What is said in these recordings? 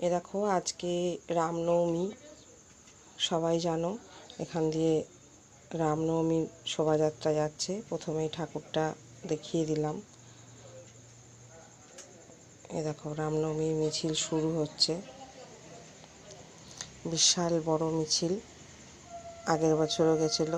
এ দেখো আজকে রামনবমী, সবাই জানো এখান দিয়ে রামনবমীর শোভাযাত্রা যাচ্ছে। প্রথমেই ঠাকুরটা দেখিয়ে দিলাম। এ দেখো রামনবমীর মিছিল শুরু হচ্ছে, বিশাল বড় মিছিল। আগের বছরও গেছিল।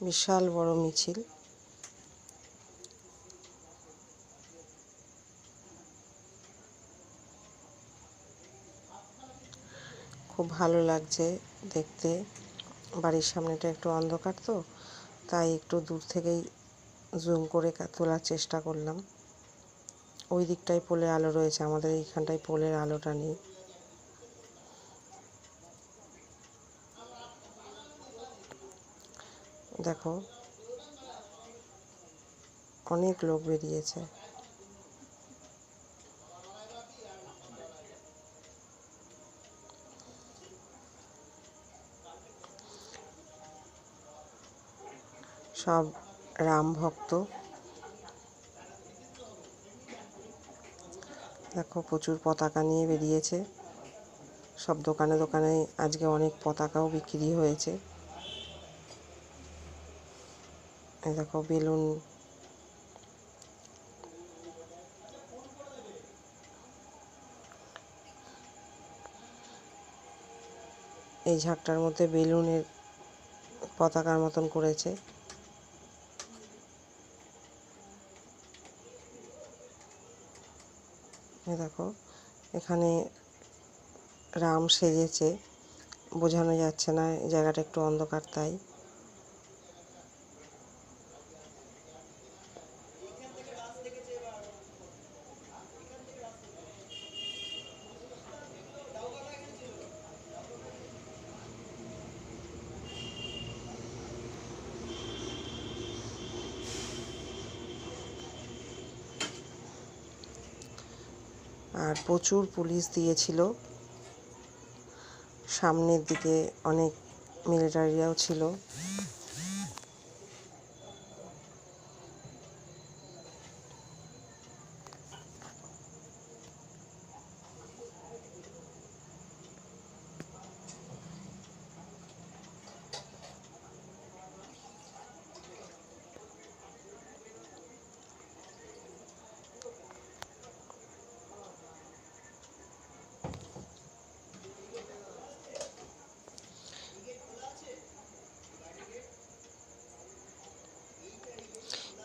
বিশাল বড় মিছিল। খুব ভালো লাগছে দেখতে। বাড়ির সামনেটা একটু অন্ধকার, তো তাই একটু দূর থেকেই জুম করে তোলার চেষ্টা করলাম। ওই দিকটায় পোলের আলো রয়েছে, আমাদের এইখানটায় পোলের আলোটা নেই। দেখো অনেক লোক বেরিয়েছে। সব রাম ভক্ত। দেখো প্রচুর পতাকা নিয়ে বেরিয়েছে। সব দোকানে দোকানে আজকে অনেক পতাকাও বিক্রি হয়েছে। এই দেখো বেলুন। এই ঝাঁকটার মধ্যে বেলুনের পতাকার মতন করেছে। এই দেখো এখানে রাম সেজেছে, বোঝানো যাচ্ছে না, জায়গাটা একটু অন্ধকার তাই। আর প্রচুর পুলিশ দিয়েছিল। সামনের দিকে অনেক মিলিটারিরাও ছিল।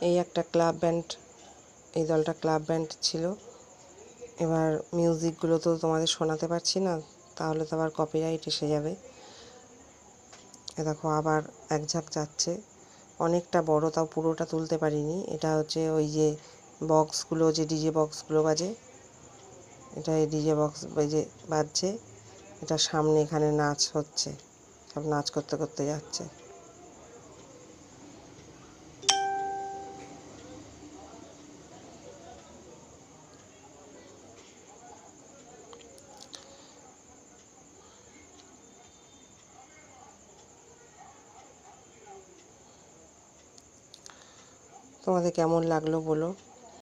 এই একটা ক্লাব ব্যান্ড, এই দলটা ক্লাব ব্যান্ড ছিল। এবার মিউজিকগুলো তো তোমাদের শোনাতে পারছি না, তাহলে তো আবার কপিরাইট এসে যাবে। এ দেখো আবার এক ঝাঁক যাচ্ছে, অনেকটা বড়, তাও পুরোটা তুলতে পারিনি। এটা হচ্ছে ওই যে বক্সগুলো, যে ডিজে বক্সগুলো বাজে, এটা এই ডিজে বক্স বাজছে। এটা সামনে এখানে নাচ হচ্ছে, সব নাচ করতে করতে যাচ্ছে। তোমাদের কেমন লাগলো বলো।